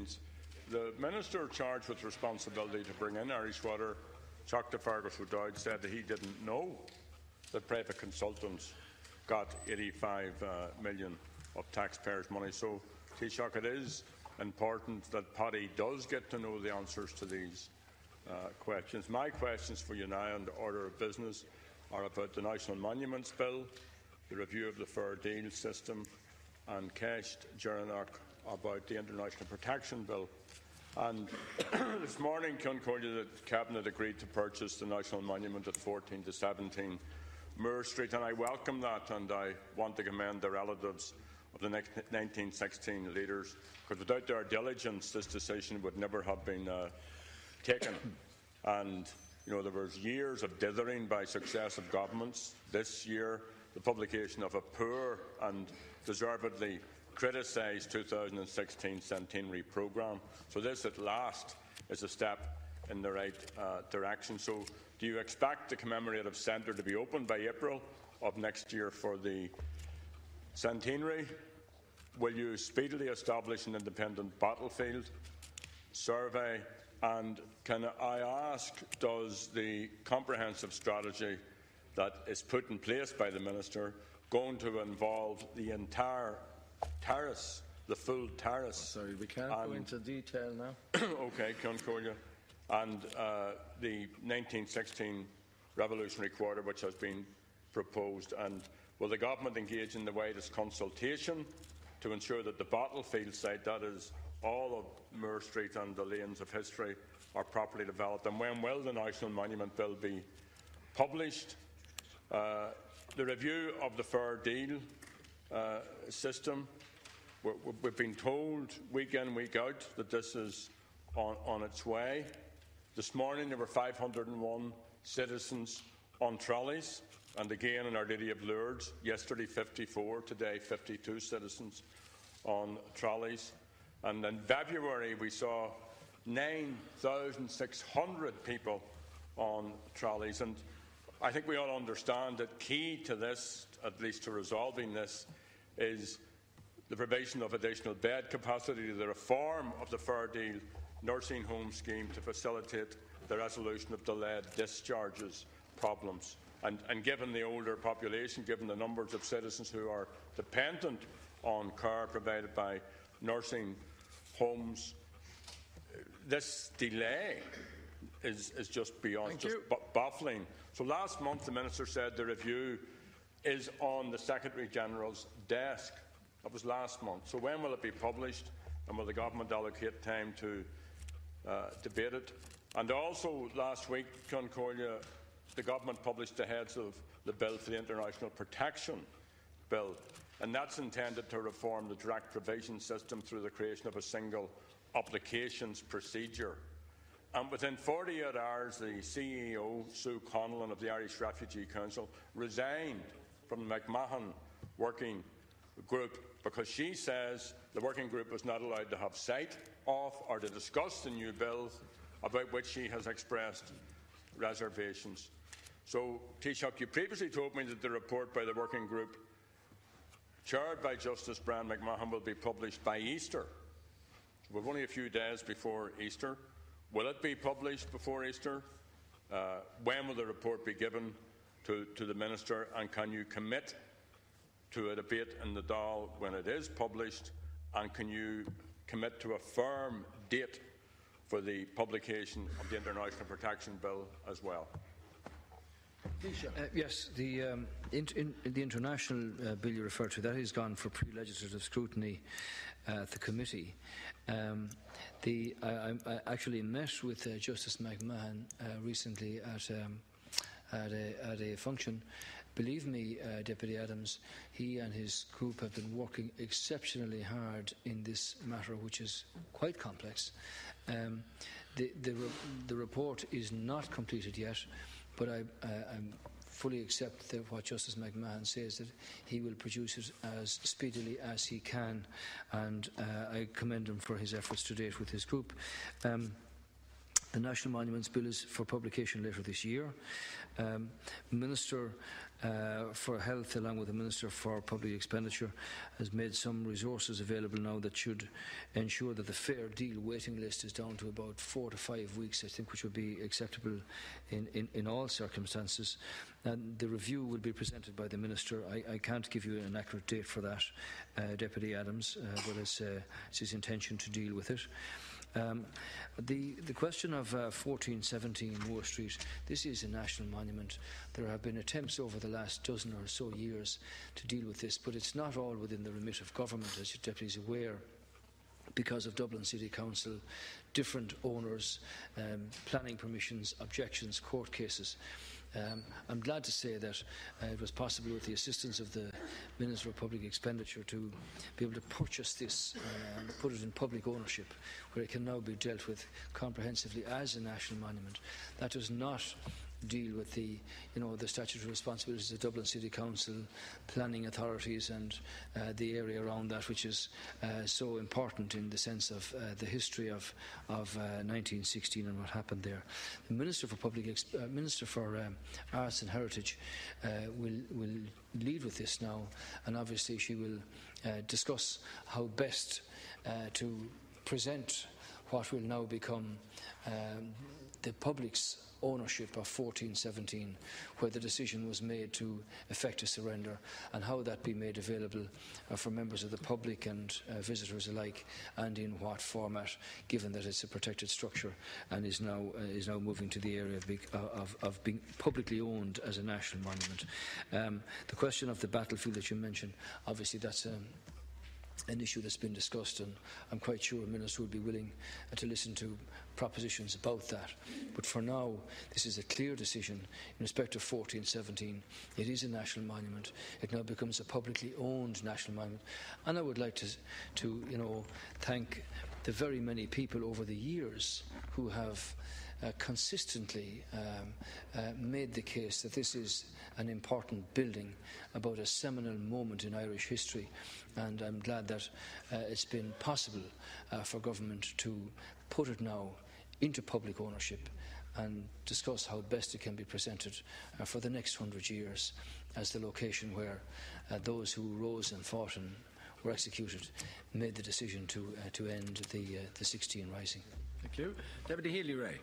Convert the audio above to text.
questions. The Minister charged with responsibility to bring in Irish Water, Dr. Fergus O'Dowd, said that he didn't know that private consultants got 85 million of taxpayers' money. So, Taoiseach, it is important that Paddy does get to know the answers to these questions. My questions for you now on the order of business are about the National Monuments Bill, the review of the Fair Deal system, and Ceist Gearnach about the International Protection Bill. And this morning, Concordia, the Cabinet agreed to purchase the National Monument at 14 to 17 Moore Street, and I welcome that, and I want to commend the relatives of the 1916 leaders, because without their diligence, this decision would never have been taken. And there was years of dithering by successive governments. This year, the publication of a poor and deservedly criticised 2016 centenary programme. So this, at last, is a step in the right direction. So do you expect the commemorative centre to be open by April of next year for the centenary? Will you speedily establish an independent battlefield survey? And can I ask, does the comprehensive strategy that is put in place by the Minister going to involve the entire terrace, the full terrace? Sorry, we can't go into detail now. OK, Concordia. And the 1916 Revolutionary Quarter, which has been proposed. And will the Government engage in the widest consultation to ensure that the battlefield site, that is all of Moore Street and the lanes of history, are properly developed? And when will the National Monument Bill be published? The review of the Fair Deal system, we've been told week in, week out that this is on its way. This morning there were 501 citizens on trolleys, and again in Our Lady of Lourdes, yesterday 54, today 52 citizens on trolleys. And in February we saw 9,600 people on trolleys. And I think we all understand that key to this, at least to resolving this, is the provision of additional bed capacity, the reform of the Fair Deal nursing home scheme to facilitate the resolution of delayed discharges problems. And given the older population, given the numbers of citizens who are dependent on care provided by nursing homes, this delay is just beyond baffling. So last month the Minister said the review is on the Secretary-General's desk. That was last month. So when will it be published, and will the Government allocate time to debate it? And also last week, Concordia, the Government published the heads of the bill for the International Protection Bill, and that's intended to reform the direct provision system through the creation of a single applications procedure. And within 48 hours, the CEO, Sue Conlon of the Irish Refugee Council, resigned from the McMahon working group because she says the working group was not allowed to have sight of or to discuss the new bill, about which she has expressed reservations. So, Taoiseach, you previously told me that the report by the working group, chaired by Justice Brian McMahon, will be published by Easter. We're only a few days before Easter. Will it be published before Easter? When will the report be given to the Minister? And can you commit to a debate in the Dáil when it is published? And can you commit to a firm date for the publication of the International Protection Bill as well? Yes, the international bill you refer to, that has gone for pre-legislative scrutiny at the committee. I actually met with Justice McMahon recently at a function. Believe me, Deputy Adams, he and his group have been working exceptionally hard in this matter, which is quite complex. The report is not completed yet, but I fully accept that what Justice McMahon says, that he will produce it as speedily as he can, and I commend him for his efforts to date with his group. The National Monuments Bill is for publication later this year. Minister for Health, along with the Minister for Public Expenditure, has made some resources available now that should ensure that the fair deal waiting list is down to about 4 to 5 weeks, I think, which would be acceptable in all circumstances. And the review will be presented by the Minister. I can't give you an accurate date for that, Deputy Adams, but it's his intention to deal with it. The question of 1417 Moore Street, this is a national monument. There have been attempts over the last dozen or so years to deal with this, but it's not all within the remit of government, as your Deputy is aware, because of Dublin City Council, different owners, planning permissions, objections, court cases. I'm glad to say that it was possible, with the assistance of the Minister for Public Expenditure, to be able to purchase this and put it in public ownership, where it can now be dealt with comprehensively as a national monument. That does not deal with the statutory responsibilities of Dublin City Council, planning authorities, and the area around that, which is so important in the sense of the history of 1916 and what happened there. The Minister for Minister for Arts and Heritage will lead with this now, and obviously she will discuss how best to present what will now become the public's ownership of 1417, where the decision was made to effect a surrender, and how that be made available for members of the public and visitors alike, and in what format, given that it's a protected structure and is now moving to the area of being publicly owned as a national monument. The question of the battlefield that you mentioned, obviously that's an issue that's been discussed, and I'm quite sure a Minister would be willing to listen to propositions about that. But for now, this is a clear decision in respect of 1417. It is a national monument. It now becomes a publicly owned national monument. And I would like to thank the very many people over the years who have consistently made the case that this is an important building about a seminal moment in Irish history, and I'm glad that it's been possible for government to put it now into public ownership and discuss how best it can be presented for the next 100 years as the location where those who rose and fought and were executed made the decision to end the 16 Rising. Thank you. Deputy Healy-Rae.